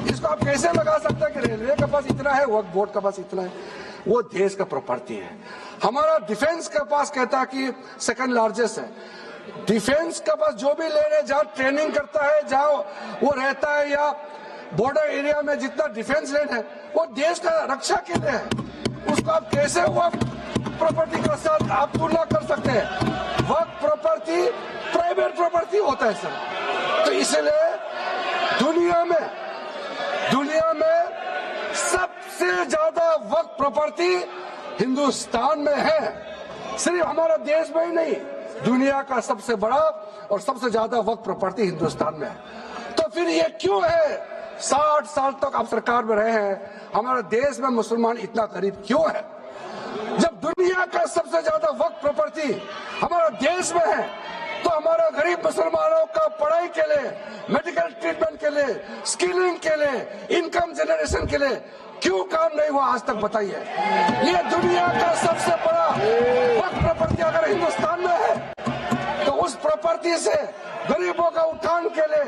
इसको आप कैसे लगा सकते हैं कि रेलवे के पास इतना है, वक्फ बोर्ड के पास इतना है? वो देश का प्रॉपर्टी है। हमारा डिफेंस के पास कहता है कि सेकंड लार्जेस्ट है। डिफेंस के पास जो भी लेने जहाँ ट्रेनिंग करता है, जहाँ वो रहता है, या बॉर्डर एरिया में जितना डिफेंस लैंड है वो देश का रक्षा के लिए है। उसको आप कैसे वक्फ प्रॉपर्टी के साथ आप तुलना कर सकते हैं? वक्फ प्रॉपर्टी प्राइवेट प्रॉपर्टी होता है सर। तो इसलिए दुनिया में सबसे ज्यादा वक्फ प्रॉपर्टी हिंदुस्तान में है। सिर्फ हमारा देश में ही नहीं, दुनिया का सबसे बड़ा और सबसे ज्यादा वक्फ प्रॉपर्टी हिंदुस्तान में है। तो फिर ये क्यों है 60 साल तक आप सरकार में रहे हैं, हमारे देश में मुसलमान इतना गरीब क्यों है? जब दुनिया का सबसे ज्यादा वक्फ प्रॉपर्टी हमारा देश में है, तो हमारा गरीब मुसलमानों का पढ़ाई के लिए, मेडिकल ट्रीटमेंट के लिए, स्किलिंग के लिए, इनकम जनरेशन के लिए क्यों काम नहीं हुआ आज तक? बताइए। ये दुनिया का सबसे बड़ा वक्फ प्रॉपर्टी अगर हिंदुस्तान में है, तो उस प्रॉपर्टी से गरीबों का उत्थान के लिए,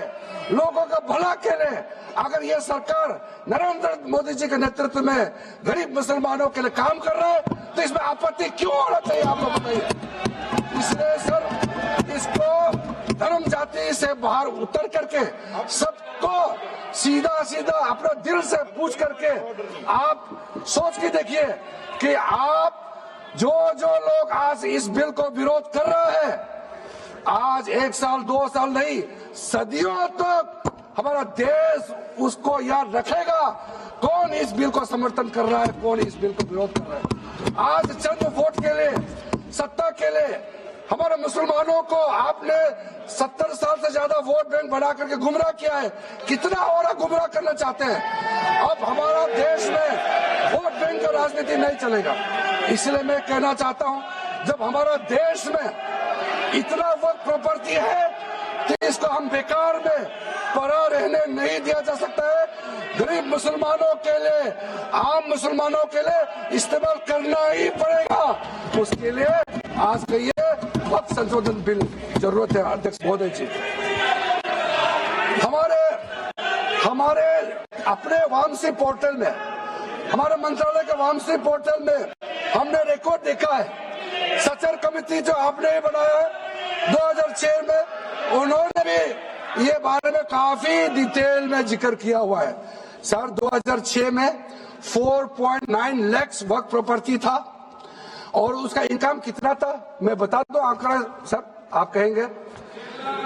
लोगों का भला के लिए अगर ये सरकार नरेंद्र मोदी जी के नेतृत्व में गरीब मुसलमानों के लिए काम कर रहा है, तो इसमें आपत्ति क्यों होना चाहिए? आप लोग बताइए। इसलिए सर, इसको धर्म जाति से बाहर उतर करके सबको सीधा सीधा अपना दिल से पूछ करके आप सोच के देखिए कि आप जो लोग आज इस बिल को विरोध कर रहे हैं, आज 1 साल 2 साल नहीं, सदियों तक हमारा देश उसको याद रखेगा कौन इस बिल को समर्थन कर रहा है, कौन इस बिल को विरोध कर रहा है। आज चंद वोट के लिए, सत्ता के लिए हमारे मुसलमानों को आपने 70 साल से ज्यादा वोट बैंक बना करके गुमराह किया है। कितना और गुमराह करना चाहते हैं? अब हमारा देश में वोट बैंक का राजनीति नहीं चलेगा। इसलिए मैं कहना चाहता हूं, जब हमारा देश में इतना वक्फ प्रॉपर्टी है तो इसको हम बेकार में पड़ा रहने नहीं दिया जा सकता है। गरीब मुसलमानों के लिए, आम मुसलमानों के लिए इस्तेमाल करना ही पड़ेगा। उसके लिए आज कहिए वक्फ संशोधन बिल जरूरत है। अध्यक्ष महोदय जी, हमारे अपने वामसी पोर्टल में, हमारे मंत्रालय के वामसी पोर्टल में हमने रिकॉर्ड देखा है। सचर कमेटी जो आपने बनाया है 2006 में, उन्होंने भी ये बारे में काफी डिटेल में जिक्र किया हुआ है। सर 2006 में 4.9 लाख वक्फ प्रॉपर्टी था और उसका इनकम कितना था मैं बता दूं आंकड़ा सर, आप कहेंगे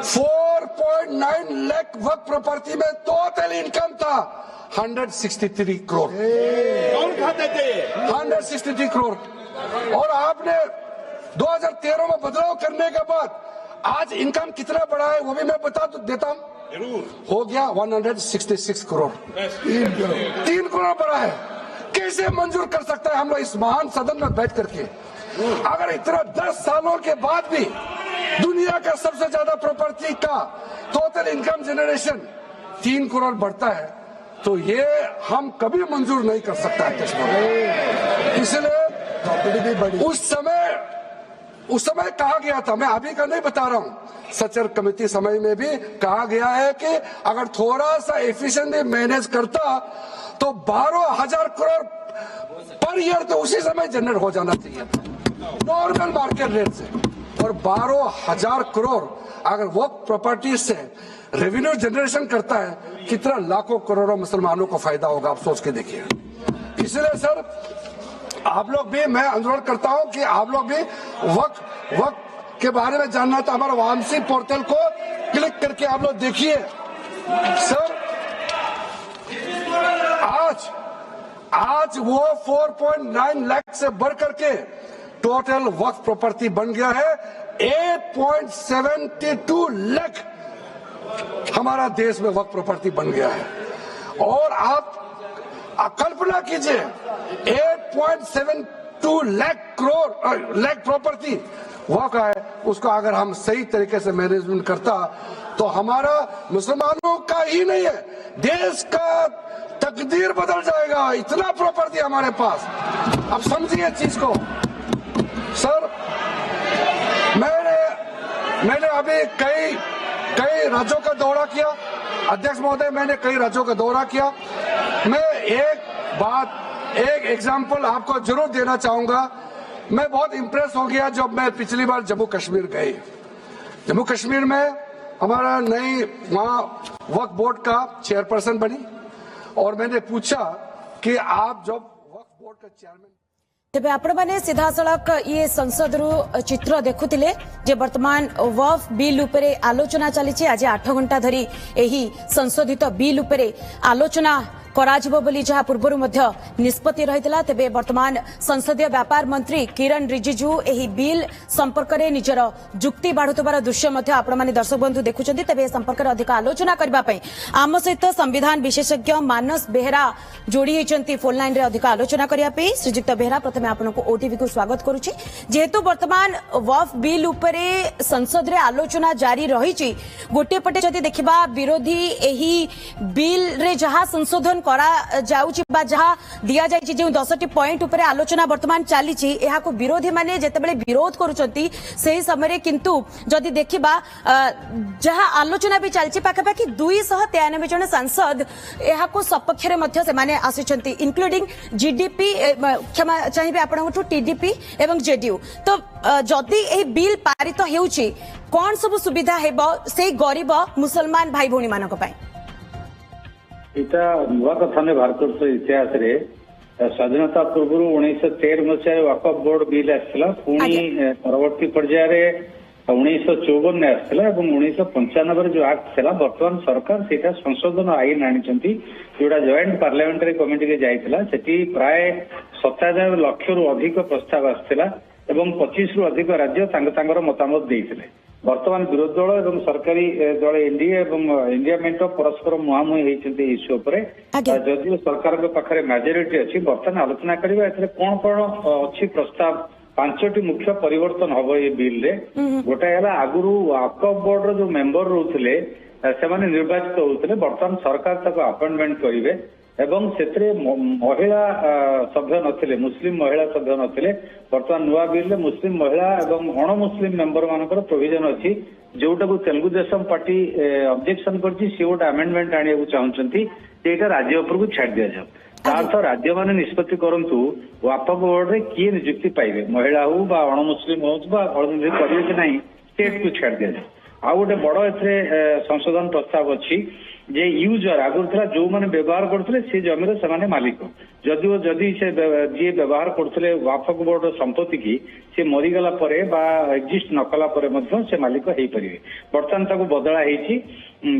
4.9 लाख वक्फ प्रॉपर्टी में टोटल इनकम था 163 करोड़। कौन खाते थे? 163 करोड़। और आपने 2013 में बदलाव करने के बाद आज इनकम कितना बढ़ा है वो भी मैं बता देता हूँ। हो गया 166 करोड़। 3 करोड़ बढ़ा है। कैसे मंजूर कर सकता है हम लोग इस महान सदन में बैठ करके? अगर इतना 10 सालों के बाद भी दुनिया का सबसे ज्यादा प्रॉपर्टी का टोटल इनकम जनरेशन 3 करोड़ बढ़ता है, तो ये हम कभी मंजूर नहीं कर सकता है। इसलिए उस समय कहा गया था, मैं अभी का नहीं बता रहा हूँ, सचर कमेटी समय में भी कहा गया है कि अगर थोड़ा सा एफिशिएंटली मैनेज करता तो 12,000 करोड़ पर ईयर तो उसी समय जनरेट हो जाना चाहिए था नॉर्मल मार्केट रेट से। और 12,000 करोड़ अगर वो प्रॉपर्टी से रेवेन्यू जनरेशन करता है, कितना लाखों करोड़ों मुसलमानों को फायदा होगा, आप सोच के देखिए। इसलिए सर आप लोग भी, मैं अनुरोध करता हूं कि आप लोग भी वक्फ के बारे में जानना तो हमारे वामसी पोर्टल को क्लिक करके आप लोग देखिए। सर आज वो 4.9 लाख से बढ़ करके टोटल वक्फ प्रॉपर्टी बन गया है 8.72 लाख। हमारा देश में वक्फ प्रॉपर्टी बन गया है। और आप कल्पना कीजिए 8.72 लाख प्रॉपर्टी वक्फ है, उसको अगर हम सही तरीके से मैनेजमेंट करता तो हमारा मुसलमानों का ही नहीं है, देश का तकदीर बदल जाएगा। इतना प्रॉपर्टी हमारे पास। अब समझिए चीज को। सर मैंने अभी कई राज्यों का दौरा किया। अध्यक्ष महोदय, मैंने कई राज्यों का दौरा किया। मैं एक एग्जाम्पल आपको जरूर देना चाहूंगा। मैं बहुत इम्प्रेस हो गया जब मैं पिछली बार जम्मू कश्मीर गई। जम्मू कश्मीर में हमारा नई वहाँ वक्फ बोर्ड का चेयरपर्सन बनी और मैंने पूछा कि आप जब वक्फ बोर्ड का चेयरमैन तेबे आपण माने सीधा सड़क ये संसद रु चित्र देखुतिले जे वर्तमान वक्फ बिल उपरे आलोचना चली। आज 8 घंटा धरी एही संशोधित बिल उपरे आलोचना कराजिबो बोली जहा पूर्वरु मध्य निष्पत्ति रहितला। तेबे वर्तमान संसदीय व्यापार मंत्री किरण रिजिजू एही बिल संपर्क में निजर जुक्ति बाढ़ुतबार दृश्य मध्य आपण माने दर्शक बंधु देखुचंती। तेबे संपर्क में अधिक आलोचना करबा पई आम सहित संविधान विशेषज्ञ मानस बेहरा जोड़ी होइचंती फोन लाइन रे अधिक आलोचना करिया पई। श्रीजुक्त बेहरा, प्रथमे आपनको ओटीवी को स्वागत करूची। जेहेतु वर्तमान वक्फ बिल उपरे संसद रे आलोचना जारी रहिची, गोटे पटे जदि देखिबा विरोधी एही बिल रे जहा संशोधन करा जाउची बा जहा दिया जाइची जे 10टी पॉइंट उपरे आलोचना वर्तमान चलीची, एहाको विरोधी माने जेतेबेले विरोध करूचंती सेही समय किंतु जदि देखिबा जहा आलोचना भी चलची पाखापाखि 293 जन सांसद एहाको सपक्ष रे मध्य से माने आसीचंती, इंक्लूडिंग जीडीपी क्षमा चाहिबे आपनठु टीडीपी एवं जेडीयू। तो जदि एही बिल पारित हेउची कोन सब सुविधा हेबो से गरीब मुसलमान भाई भौणी मानक पई? इटा नुआ कथा ने भारत इतिहास रे स्वाधीनता पूर्व 1913 मसीह वक्फ बोर्ड बिल आसला, पुणी परवर्ती पर्याय 1954 आसला और 1995 जो एक्ट था वर्तमान सरकार से संशोधन आईन आनी जोड़ा जॉइंट पार्लियामेंटारी कमिटी के जाइला। सेठी प्राय 97 लाख रु अधिक प्रस्ताव आसला एवं 25 रु अधिक राज्य तांकर मतामत देइथिले। वर्तमान विरोधी दल एवं सरकारी दल एनडीए एवं इंडिया मेंट परस्पर मुहांमुही होती इश्यू उपर जदि सरकार पाखे मेजोरिटी अच्छी बर्तमान आलोचना करवा कौन कौन अच्छी प्रस्ताव 5टी मुख्य परिवर्तन हम ये बिल रे। गोटे आगुरी वक्फ बोर्ड जो मेंबर रोते से निर्वाचित होते, बर्तमान सरकार तक अपॉइंटमेंट करेंगे एवं से महिला सभ्य नथिले, मुस्लिम महिला सभ्य नथिले। बर्तमान नुआ बिल मुस्लिम महिला एवं अण मुस्लिम मेंबर मानकर प्रोविजन अच्छी जोटा को तेलुगु देशम पार्टी ऑब्जेक्शन करछि, से गोटे अमेंडमेंट आनिया चाहूंती जेटा राज्य उपरको छाड़ दिया जाए। तार राज्य माने निष्पत्ति करंतु वक्फ बोर्ड रे किए नियुक्ति पाइबे, महिला हो बा अण मुस्लिम हो बा अणमुस्लिम करिवे कि नहीं, स्टेट को छाड़ दिया जाए। आ गोटे बड़ एथे संशोधन प्रस्ताव अच्छी जे यूजर आगुरी था जो मैंने व्यवहार करते से जमीर से मालिक, जदिओ जदि से जी व्यवहार करते वक्फ बोर्ड संपत्ति की से मरीगला एक्जिस्ट न कला से मालिक हो पारे। बर्तमान ताको बदला होती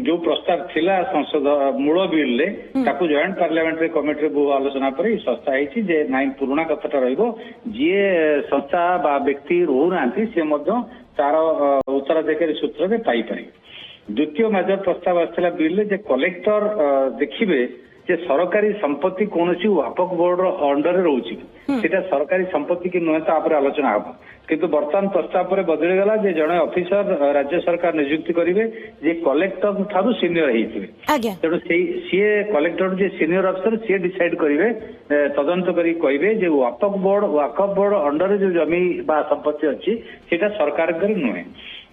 जो प्रस्ताव थिला संसद मूल बिल रे ताको जॉइंट पार्लियामेंटारी कमिटी रे बहु आलोचना पर संस्था होती जे नाइन पुराना कथाटा रहिबो जी संस्था बा व्यक्ति रोनांती से मध्य तार उत्तराधिकारी सूत्र में पाई पारे। द्वितीय मेजर प्रस्ताव आसाला बिल जे कलेक्टर देखिबे जे सरकारी संपत्ति कौन वक्फ बोर्ड अंडर रोची सेटा सरकारी संपत्ति की नुहे तापर आलोचना हम, किंतु वर्तमान प्रस्ताव पर बदली गला जे जड़े ऑफिसर राज्य सरकार नियुक्ति करेंगे जे कलेक्टर ठारू सीनियर होइथिबे। तेणु सी कलेक्टर जे सीनियर अफिसर सी डिसाइड करेंगे तदंत करी कहबे जे वक्फ बोर्ड अंडर जो जमी बा संपत्ति अच्छी सेटा सरकार नुहे।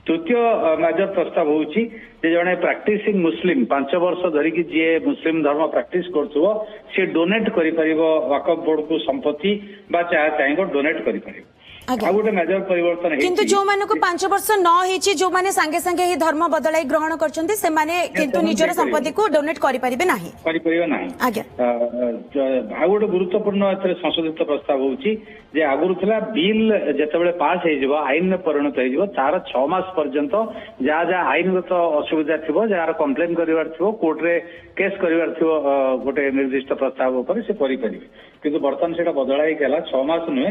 तृतीय मेजर प्रस्ताव होची जे जने प्रैक्टिसिंग मुस्लिम 5 वर्ष धरिकी जी मुस्लिम धर्म प्रैक्टिस करथुवो से डोनेट करि परिबो वक्फ बोर्ड को संपत्ति बा चाहे डोनेट करि परिबो। गोटे मेजर परिवर्तन किंतु जो मानको 5 वर्ष न हेची जो माने संगे संगे ही धर्म बदलाई ग्रहण करछन्ती से माने किंतु निजर संपत्ति को डोनेट करि परिबे नाही आज्ञा। आ गोटे गुरुत्वपूर्ण एथरे संशोधित प्रस्ताव होची जे आगुरु थिला बिल जेतेबेले पास हे जिवो आईन में परिणत हे जिवो तार 6 मास पर्यंत जा आईनगत असुविधा थिबो जार कंप्लेन करिवार थिबो कोर्ट रे केस करिवार थिबो गोटे निर्दिष्ट प्रस्ताव ऊपर से करि परिबे, किंतु वर्तमान सेटा बदलाई गेला 6 मास नुहे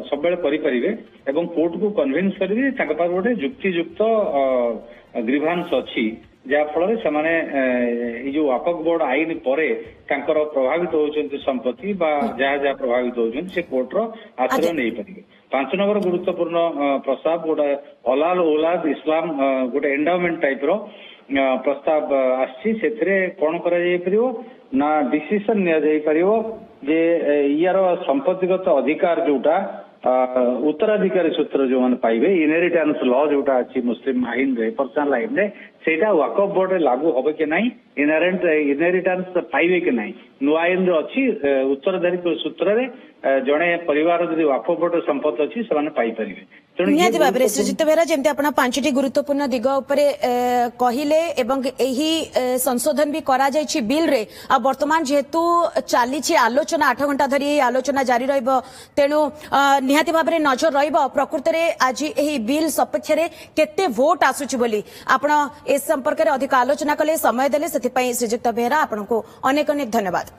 सब करें एवं कोर्ट को कन्विन्स करेंगे गोटे युक्तियुक्त ग्रीभांस अच्छी जहाँफल से जो वक्फ बोर्ड आईन पर प्रभावित होती संपत्ति जहाँ जहाँ प्रभावित होती से कोर्टर आश्रय नहीं पारे। 5 नंबर गुरुत्वपूर्ण प्रस्ताव गोटे हलाल औलाद इस्लाम गोटे एंडाउमेंट टाइप रो प्रस्ताव आसी कौन कर ना डिसीजन नि जे यार संपत्तिगत अधिकार जोटा उत्तराधिकारी सूत्र जो मैंने पाइबे इनहेरिटेंस लॉ जोटा अच्छी मुस्लिम आईन रे पर्सनल आईन रे सेटा वक्फ बोर्ड रे लागू होबे के नहीं इनहेरिटेंस पाइबे के नहीं नुआ आईन रे अच्छी उत्तराधिकारी सूत्र रे जड़े परिवार जदि वक्फ बोर्ड संपत्ति अच्छी से पाई परिबे निहाती भाव में श्रीजित बेहरा जमती आप पांचटी गुरुत्वपूर्ण दिग उपरे कहले एवं एही संशोधन भी करा जायछि बिल रे आ वर्तमान जेहेतु चली आलोचना 8 घंटा धरी आलोचना जारी रहिबो तेणु निहाती भाव में नजर रहिबो प्रकृत रे आज एही बिल सपक्ष रे केते वोट आसुछि बोली आपण ए संपर्क रे अधिक आलोचना कले समय देले सेति पई श्रीजित बेहरा आपनको अनेक अनेक धन्यवाद।